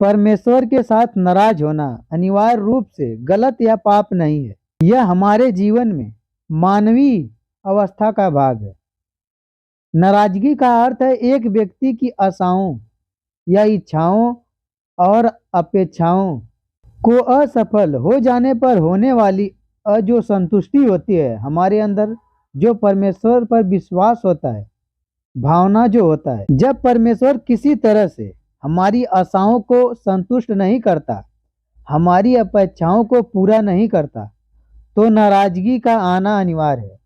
परमेश्वर के साथ नाराज होना अनिवार्य रूप से गलत या पाप नहीं है। यह हमारे जीवन में मानवीय अवस्था का भाग है। नाराजगी का अर्थ है एक व्यक्ति की आशाओं या इच्छाओं और अपेक्षाओं को असफल हो जाने पर होने वाली जो संतुष्टि होती है हमारे अंदर, जो परमेश्वर पर विश्वास होता है, भावना जो होता है। जब परमेश्वर किसी तरह से हमारी आशाओं को संतुष्ट नहीं करता, हमारी अपेक्षाओं को पूरा नहीं करता, तो नाराजगी का आना अनिवार्य है।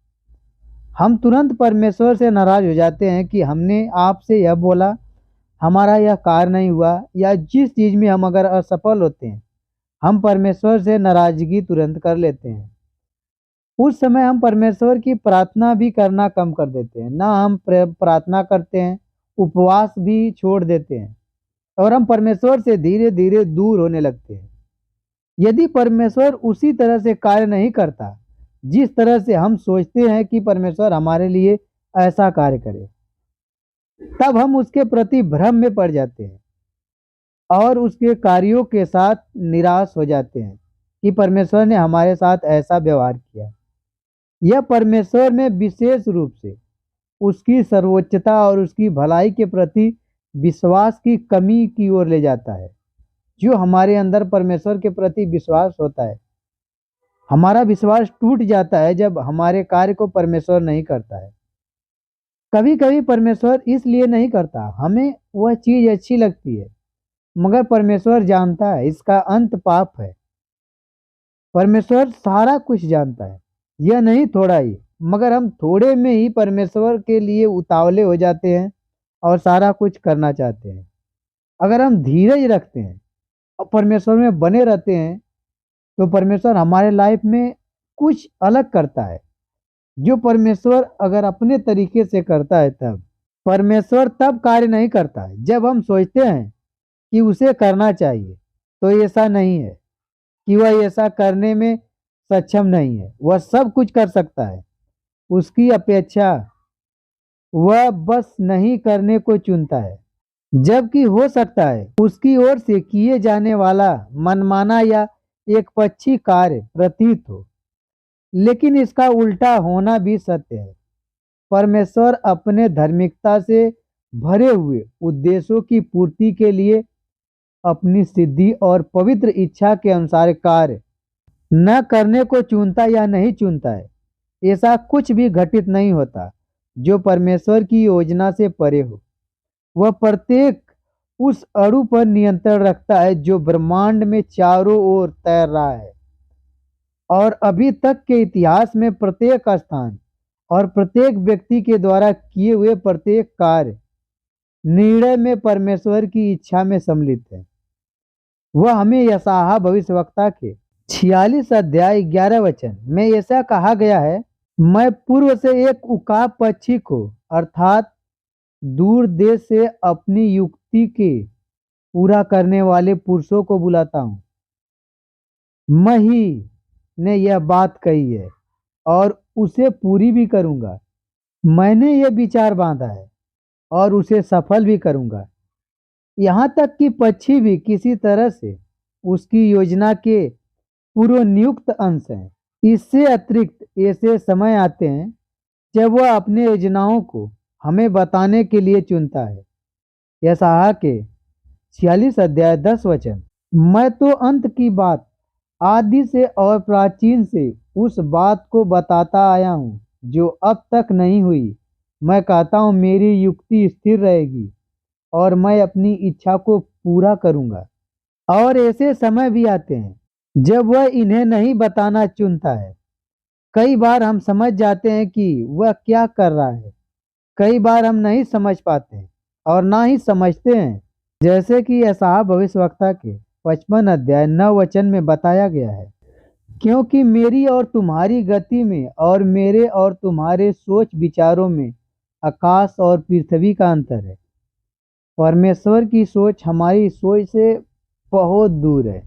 हम तुरंत परमेश्वर से नाराज हो जाते हैं कि हमने आपसे यह बोला, हमारा यह कार्य नहीं हुआ, या जिस चीज़ में हम अगर असफल होते हैं हम परमेश्वर से नाराजगी तुरंत कर लेते हैं। उस समय हम परमेश्वर की प्रार्थना भी करना कम कर देते हैं, ना हम प्रार्थना करते हैं, उपवास भी छोड़ देते हैं और हम परमेश्वर से धीरे धीरे दूर होने लगते हैं। यदि परमेश्वर उसी तरह से कार्य नहीं करता जिस तरह से हम सोचते हैं कि परमेश्वर हमारे लिए ऐसा कार्य करे, तब हम उसके प्रति भ्रम में पड़ जाते हैं और उसके कार्यों के साथ निराश हो जाते हैं कि परमेश्वर ने हमारे साथ ऐसा व्यवहार किया। यह परमेश्वर में विशेष रूप से उसकी सर्वोच्चता और उसकी भलाई के प्रति विश्वास की कमी की ओर ले जाता है। जो हमारे अंदर परमेश्वर के प्रति विश्वास होता है, हमारा विश्वास टूट जाता है जब हमारे कार्य को परमेश्वर नहीं करता है। कभी कभी परमेश्वर इसलिए नहीं करता, हमें वह चीज़ अच्छी लगती है, मगर परमेश्वर जानता है इसका अंत पाप है। परमेश्वर सारा कुछ जानता है, यह नहीं थोड़ा ही, मगर हम थोड़े में ही परमेश्वर के लिए उतावले हो जाते हैं और सारा कुछ करना चाहते हैं। अगर हम धीरज रखते हैं और परमेश्वर में बने रहते हैं तो परमेश्वर हमारे लाइफ में कुछ अलग करता है। जो परमेश्वर अगर अपने तरीके से करता है, तब परमेश्वर तब कार्य नहीं करता है जब हम सोचते हैं कि उसे करना चाहिए। तो ऐसा नहीं है कि वह ऐसा करने में सक्षम नहीं है, वह सब कुछ कर सकता है। उसकी अपेक्षा वह बस नहीं करने को चुनता है, जबकि हो सकता है उसकी ओर से किए जाने वाला मनमाना या एक पक्षी कार्य प्रतीत हो, लेकिन इसका उल्टा होना भी सत्य है। परमेश्वर अपने धार्मिकता से भरे हुए उद्देश्यों की पूर्ति के लिए अपनी सिद्धि और पवित्र इच्छा के अनुसार कार्य न करने को चुनता या नहीं चुनता है। ऐसा कुछ भी घटित नहीं होता जो परमेश्वर की योजना से परे हो। वह प्रत्येक उस अणु पर नियंत्रण रखता है जो ब्रह्मांड में चारों ओर तैर रहा है, और अभी तक के इतिहास में प्रत्येक स्थान और प्रत्येक व्यक्ति के द्वारा किए हुए प्रत्येक कार्य निर्णय में परमेश्वर की इच्छा में सम्मिलित है। वह हमें यशायाह भविष्यवक्ता के 46 अध्याय 11 वचन में ऐसा कहा गया है, मैं पूर्व से एक उकाब पक्षी को अर्थात दूर देश से अपनी युक्ति के पूरा करने वाले पुरुषों को बुलाता हूँ। मैं ही ने यह बात कही है और उसे पूरी भी करूँगा। मैंने यह विचार बांधा है और उसे सफल भी करूँगा। यहाँ तक कि पक्षी भी किसी तरह से उसकी योजना के पूर्व नियुक्त अंश हैं। इससे अतिरिक्त ऐसे समय आते हैं जब वह अपने योजनाओं को हमें बताने के लिए चुनता है। यशायाह के 46 अध्याय 10 वचन, मैं तो अंत की बात आदि से और प्राचीन से उस बात को बताता आया हूँ जो अब तक नहीं हुई। मैं कहता हूँ मेरी युक्ति स्थिर रहेगी और मैं अपनी इच्छा को पूरा करूँगा। और ऐसे समय भी आते हैं जब वह इन्हें नहीं बताना चुनता है। कई बार हम समझ जाते हैं कि वह क्या कर रहा है, कई बार हम नहीं समझ पाते हैं और ना ही समझते हैं, जैसे कि यशायाह भविष्यवक्ता के 55 अध्याय 9 वचन में बताया गया है, क्योंकि मेरी और तुम्हारी गति में और मेरे और तुम्हारे सोच विचारों में आकाश और पृथ्वी का अंतर है। परमेश्वर की सोच हमारी सोच से बहुत दूर है।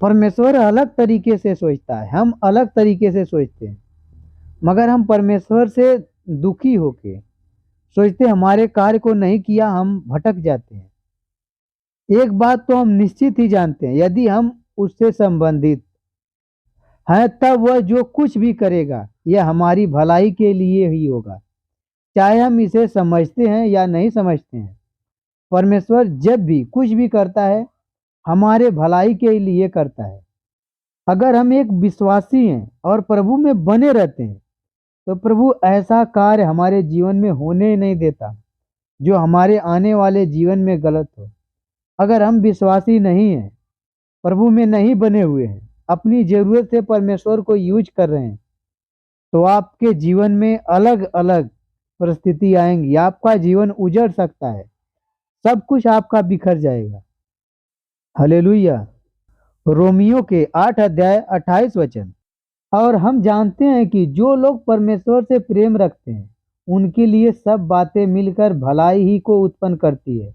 परमेश्वर अलग तरीके से सोचता है, हम अलग तरीके से सोचते हैं, मगर हम परमेश्वर से दुखी होके सोचते हमारे कार्य को नहीं किया, हम भटक जाते हैं। एक बात तो हम निश्चित ही जानते हैं, यदि हम उससे संबंधित हैं तब वह जो कुछ भी करेगा यह हमारी भलाई के लिए ही होगा, चाहे हम इसे समझते हैं या नहीं समझते हैं। परमेश्वर जब भी कुछ भी करता है हमारे भलाई के लिए करता है। अगर हम एक विश्वासी हैं और प्रभु में बने रहते हैं तो प्रभु ऐसा कार्य हमारे जीवन में होने ही नहीं देता जो हमारे आने वाले जीवन में गलत हो। अगर हम विश्वासी नहीं हैं, प्रभु में नहीं बने हुए हैं, अपनी ज़रूरत से परमेश्वर को यूज कर रहे हैं, तो आपके जीवन में अलग अलग परिस्थिति आएंगी, आपका जीवन उजड़ सकता है, सब कुछ आपका बिखर जाएगा। हालेलुया। रोमियो के 8 अध्याय 28 वचन। और हम जानते हैं कि जो लोग परमेश्वर से प्रेम रखते हैं उनके लिए सब बातें मिलकर भलाई ही को उत्पन्न करती है,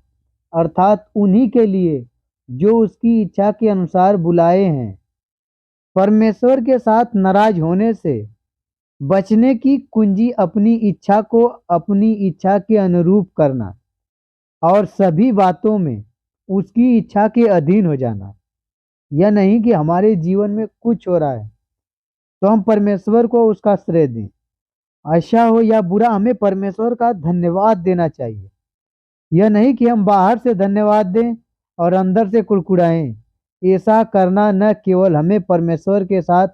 अर्थात उन्हीं के लिए जो उसकी इच्छा के अनुसार बुलाए हैं। परमेश्वर के साथ नाराज होने से बचने की कुंजी अपनी इच्छा को अपनी इच्छा के अनुरूप करना और सभी बातों में उसकी इच्छा के अधीन हो जाना। यह नहीं कि हमारे जीवन में कुछ हो रहा है तो हम परमेश्वर को उसका श्रेय दें। अच्छा हो या बुरा, हमें परमेश्वर का धन्यवाद देना चाहिए। यह नहीं कि हम बाहर से धन्यवाद दें और अंदर से कुड़कुड़ाएं। ऐसा करना न केवल हमें परमेश्वर के साथ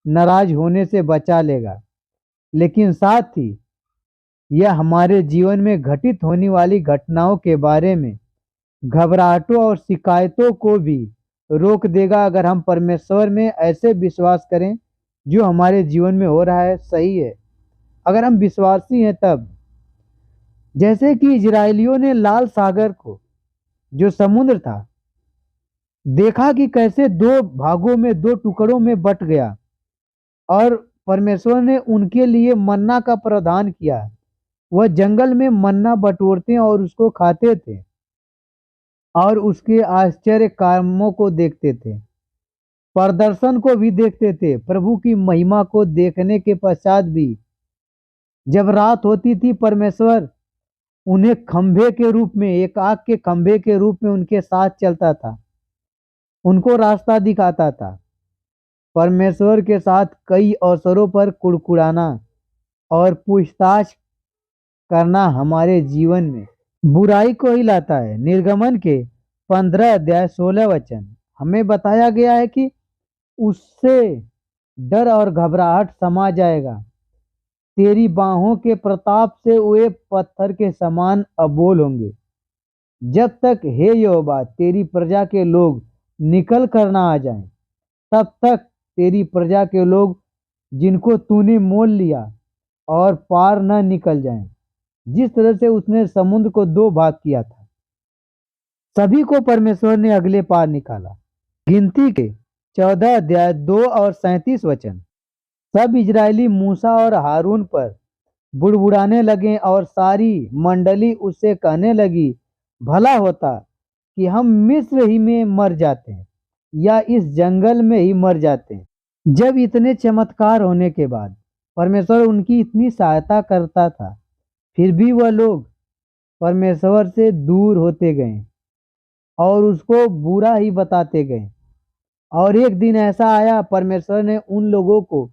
नाराज होने से बचा लेगा, लेकिन साथ ही यह हमारे जीवन में घटित होने वाली घटनाओं के बारे में घबराहटों और शिकायतों को भी रोक देगा। अगर हम परमेश्वर में ऐसे विश्वास करें जो हमारे जीवन में हो रहा है सही है। अगर हम विश्वासी हैं तब, जैसे कि इजरायलियों ने लाल सागर को, जो समुद्र था, देखा कि कैसे दो भागों में, दो टुकड़ों में बट गया और परमेश्वर ने उनके लिए मन्ना का प्रदान किया। वह जंगल में मन्ना बटोरते और उसको खाते थे और उसके आश्चर्य कामों को देखते थे, प्रदर्शन को भी देखते थे। प्रभु की महिमा को देखने के पश्चात भी जब रात होती थी, परमेश्वर उन्हें खंभे के रूप में, एक आग के खंभे के रूप में उनके साथ चलता था, उनको रास्ता दिखाता था। परमेश्वर के साथ कई अवसरों पर कुड़कुड़ाना और पूछताछ करना हमारे जीवन में बुराई को ही लाता है। निर्गमन के 15 अध्याय 16 वचन हमें बताया गया है कि उससे डर और घबराहट समा जाएगा। तेरी बाहों के प्रताप से वे पत्थर के समान अबोल होंगे। जब तक हे यहोवा तेरी प्रजा के लोग निकल कर ना आ जाएं, तब तक तेरी प्रजा के लोग जिनको तूने मोल लिया और पार न निकल जाएं। जिस तरह से उसने समुद्र को दो भाग किया था, सभी को परमेश्वर ने अगले पार निकाला। गिनती के 14 अध्याय 2 और 37 वचन। सब इजरायली मूसा और हारून पर बुड़बुड़ाने लगे और सारी मंडली उससे कहने लगी, भला होता कि हम मिस्र ही में मर जाते हैं या इस जंगल में ही मर जाते हैं। जब इतने चमत्कार होने के बाद परमेश्वर उनकी इतनी सहायता करता था, फिर भी वह लोग परमेश्वर से दूर होते गए और उसको बुरा ही बताते गए। और एक दिन ऐसा आया, परमेश्वर ने उन लोगों को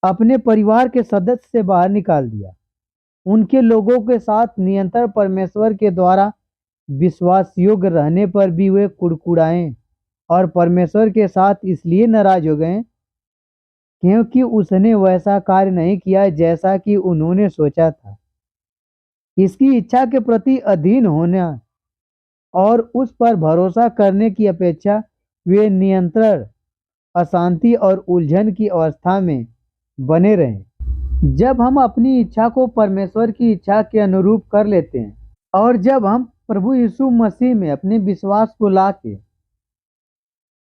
अपने परिवार के सदस्य से बाहर निकाल दिया। उनके लोगों के साथ निरंतर परमेश्वर के द्वारा विश्वास योग्य रहने पर भी वे कुड़कुड़ाए और परमेश्वर के साथ इसलिए नाराज हो गए क्योंकि उसने वैसा कार्य नहीं किया जैसा कि उन्होंने सोचा था। इसकी इच्छा के प्रति अधीन होना और उस पर भरोसा करने की अपेक्षा वे नियंत्रण, अशांति और उलझन की अवस्था में बने रहें। जब हम अपनी इच्छा को परमेश्वर की इच्छा के अनुरूप कर लेते हैं और जब हम प्रभु यीशु मसीह में अपने विश्वास को लाके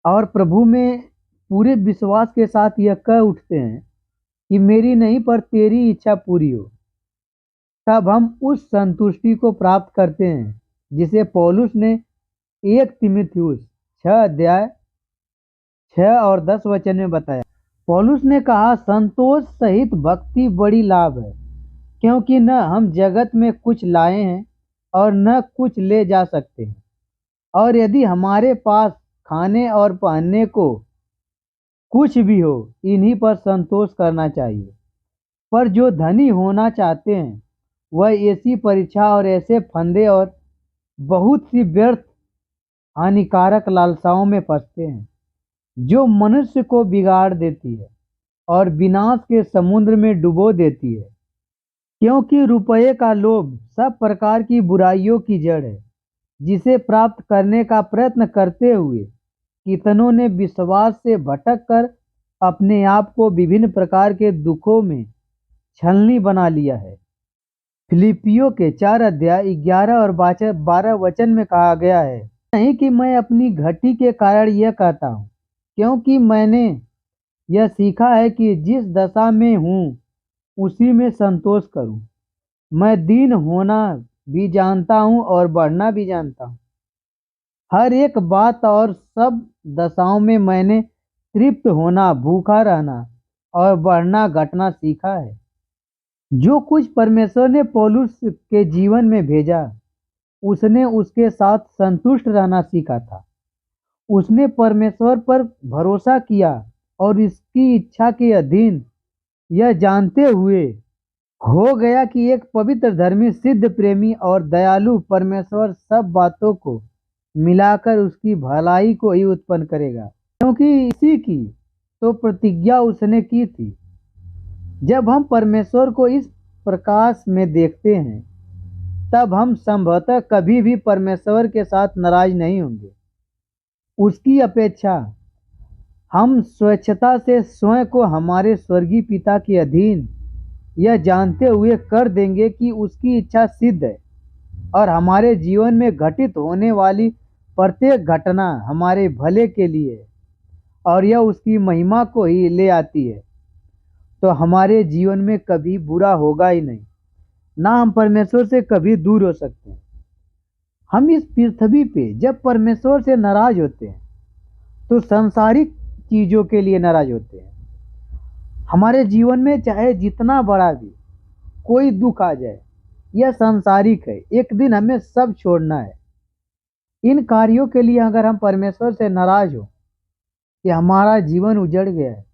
और प्रभु में पूरे विश्वास के साथ यह कह उठते हैं कि मेरी नहीं पर तेरी इच्छा पूरी हो, तब हम उस संतुष्टि को प्राप्त करते हैं जिसे पौलुस ने 1 तीमुथियुस 6 अध्याय 6 और 10 वचन में बताया। पौलुस ने कहा, संतोष सहित भक्ति बड़ी लाभ है, क्योंकि न हम जगत में कुछ लाए हैं और न कुछ ले जा सकते हैं। और यदि हमारे पास खाने और पहनने को कुछ भी हो, इन्हीं पर संतोष करना चाहिए। पर जो धनी होना चाहते हैं वह ऐसी परीक्षा और ऐसे फंदे और बहुत सी व्यर्थ हानिकारक लालसाओं में फंसते हैं जो मनुष्य को बिगाड़ देती है और विनाश के समुद्र में डुबो देती है। क्योंकि रुपये का लोभ सब प्रकार की बुराइयों की जड़ है, जिसे प्राप्त करने का प्रयत्न करते हुए कितनों ने विश्वास से भटक कर अपने आप को विभिन्न प्रकार के दुखों में छलनी बना लिया है। फिलिपियों के 4 अध्याय 11 और 12 वचन में कहा गया है, नहीं कि मैं अपनी घटी के कारण यह कहता हूँ, क्योंकि मैंने यह सीखा है कि जिस दशा में हूँ उसी में संतोष करूँ। मैं दीन होना भी जानता हूँ और बढ़ना भी जानता हूँ। हर एक बात और सब दशाओं में मैंने तृप्त होना, भूखा रहना और बढ़ना घटना सीखा है। जो कुछ परमेश्वर ने पौलुस के जीवन में भेजा, उसने उसके साथ संतुष्ट रहना सीखा था। उसने परमेश्वर पर भरोसा किया और इसकी इच्छा के अधीन यह जानते हुए हो गया कि एक पवित्र, धर्मी, सिद्ध, प्रेमी और दयालु परमेश्वर सब बातों को मिलाकर उसकी भलाई को ही उत्पन्न करेगा, क्योंकि इसी की तो प्रतिज्ञा उसने की थी। जब हम परमेश्वर को इस प्रकाश में देखते हैं, तब हम संभवतः कभी भी परमेश्वर के साथ नाराज नहीं होंगे। उसकी अपेक्षा हम स्वेच्छता से स्वयं को हमारे स्वर्गीय पिता के अधीन यह जानते हुए कर देंगे कि उसकी इच्छा सिद्ध है और हमारे जीवन में घटित होने वाली प्रत्येक घटना हमारे भले के लिए है और यह उसकी महिमा को ही ले आती है। तो हमारे जीवन में कभी बुरा होगा ही नहीं, ना हम परमेश्वर से कभी दूर हो सकते हैं। हम इस पृथ्वी पे जब परमेश्वर से नाराज होते हैं तो सांसारिक चीज़ों के लिए नाराज होते हैं। हमारे जीवन में चाहे जितना बड़ा भी कोई दुख आ जाए, यह सांसारिक है, एक दिन हमें सब छोड़ना है। इन कार्यों के लिए अगर हम परमेश्वर से नाराज हो कि हमारा जीवन उजड़ गया है,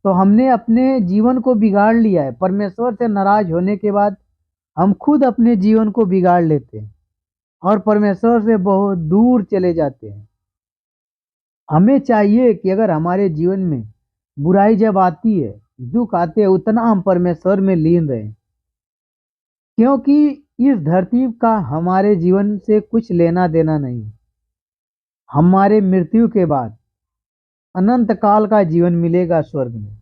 तो हमने अपने जीवन को बिगाड़ लिया है। परमेश्वर से नाराज होने के बाद हम खुद अपने जीवन को बिगाड़ लेते हैं और परमेश्वर से बहुत दूर चले जाते हैं। हमें चाहिए कि अगर हमारे जीवन में बुराई जब आती है, दुख आते हैं, उतना हम परमेश्वर में लीन रहें, क्योंकि इस धरती का हमारे जीवन से कुछ लेना देना नहीं। हमारे मृत्यु के बाद अनंत काल का जीवन मिलेगा स्वर्ग में।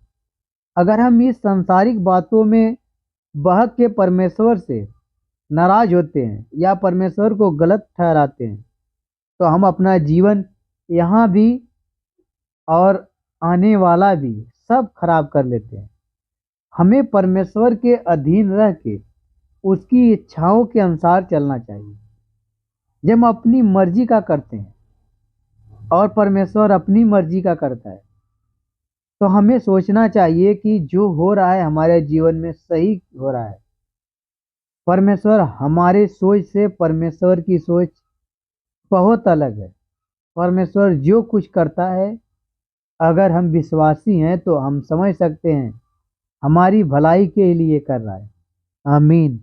अगर हम इस सांसारिक बातों में बहक के परमेश्वर से नाराज होते हैं या परमेश्वर को गलत ठहराते हैं, तो हम अपना जीवन यहाँ भी और आने वाला भी सब खराब कर लेते हैं। हमें परमेश्वर के अधीन रह के उसकी इच्छाओं के अनुसार चलना चाहिए। जब हम अपनी मर्जी का करते हैं और परमेश्वर अपनी मर्जी का करता है, तो हमें सोचना चाहिए कि जो हो रहा है हमारे जीवन में सही हो रहा है। परमेश्वर हमारे सोच से, परमेश्वर की सोच बहुत अलग है। परमेश्वर जो कुछ करता है, अगर हम विश्वासी हैं तो हम समझ सकते हैं हमारी भलाई के लिए कर रहा है। आमीन।